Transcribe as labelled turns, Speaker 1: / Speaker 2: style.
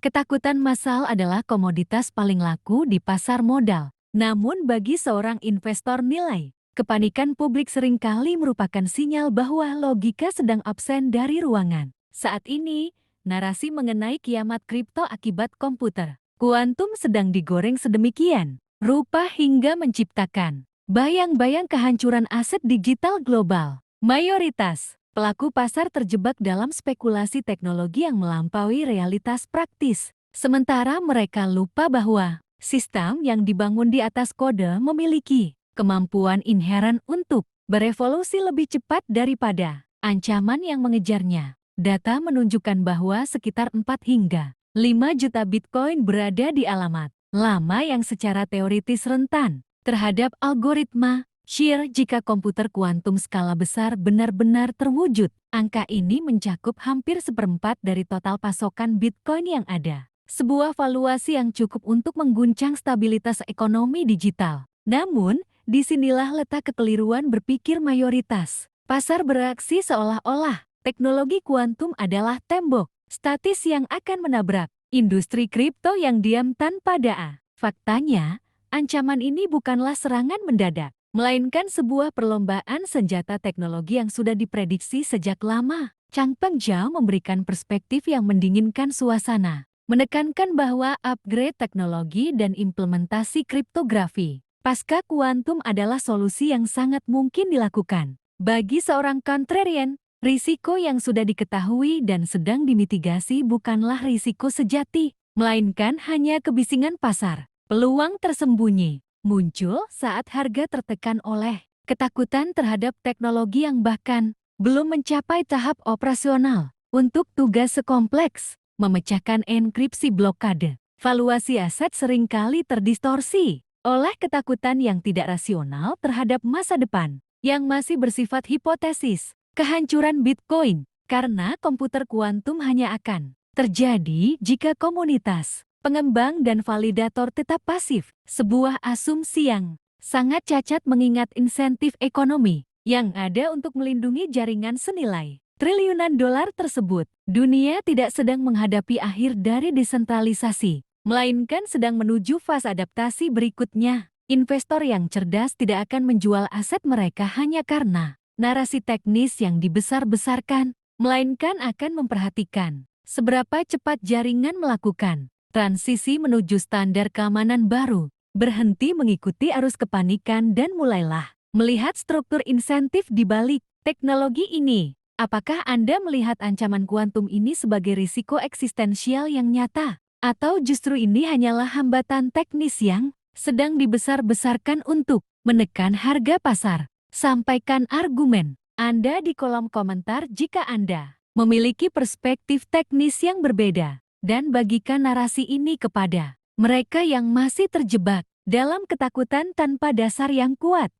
Speaker 1: Ketakutan massal adalah komoditas paling laku di pasar modal. Namun bagi seorang investor nilai, kepanikan publik seringkali merupakan sinyal bahwa logika sedang absen dari ruangan. Saat ini, narasi mengenai kiamat kripto akibat komputer kuantum sedang digoreng sedemikian rupa hingga menciptakan bayang-bayang kehancuran aset digital global. Mayoritas pelaku pasar terjebak dalam spekulasi teknologi yang melampaui realitas praktis. Sementara mereka lupa bahwa sistem yang dibangun di atas kode memiliki kemampuan inheren untuk berevolusi lebih cepat daripada ancaman yang mengejarnya. Data menunjukkan bahwa sekitar 4 hingga 5 juta Bitcoin berada di alamat lama yang secara teoritis rentan terhadap algoritma shear. Jika komputer kuantum skala besar benar-benar terwujud, angka ini mencakup hampir seperempat dari total pasokan Bitcoin yang ada. Sebuah valuasi yang cukup untuk mengguncang stabilitas ekonomi digital. Namun, disinilah letak kekeliruan berpikir mayoritas. Pasar bereaksi seolah-olah teknologi kuantum adalah tembok statis yang akan menabrak industri kripto yang diam tanpa daya. Faktanya, ancaman ini bukanlah serangan mendadak, melainkan sebuah perlombaan senjata teknologi yang sudah diprediksi sejak lama. Changpeng Zhao memberikan perspektif yang mendinginkan suasana, menekankan bahwa upgrade teknologi dan implementasi kriptografi pasca kuantum adalah solusi yang sangat mungkin dilakukan. Bagi seorang contrarian, risiko yang sudah diketahui dan sedang dimitigasi bukanlah risiko sejati, melainkan hanya kebisingan pasar. Peluang tersembunyi muncul saat harga tertekan oleh ketakutan terhadap teknologi yang bahkan belum mencapai tahap operasional. Untuk tugas sekompleks memecahkan enkripsi blokade, valuasi aset seringkali terdistorsi oleh ketakutan yang tidak rasional terhadap masa depan yang masih bersifat hipotesis. Kehancuran Bitcoin karena komputer kuantum hanya akan terjadi jika komunitas pengembang dan validator tetap pasif. Sebuah asumsi yang sangat cacat mengingat insentif ekonomi yang ada untuk melindungi jaringan senilai triliunan dolar tersebut. Dunia tidak sedang menghadapi akhir dari desentralisasi, melainkan sedang menuju fase adaptasi berikutnya. Investor yang cerdas tidak akan menjual aset mereka hanya karena narasi teknis yang dibesar-besarkan, melainkan akan memperhatikan seberapa cepat jaringan melakukan transisi menuju standar keamanan baru, berhenti mengikuti arus kepanikan dan mulailah melihat struktur insentif di balik teknologi ini. Apakah Anda melihat ancaman kuantum ini sebagai risiko eksistensial yang nyata? Atau justru ini hanyalah hambatan teknis yang sedang dibesar-besarkan untuk menekan harga pasar? Sampaikan argumen Anda di kolom komentar jika Anda memiliki perspektif teknis yang berbeda, dan bagikan narasi ini kepada mereka yang masih terjebak dalam ketakutan tanpa dasar yang kuat.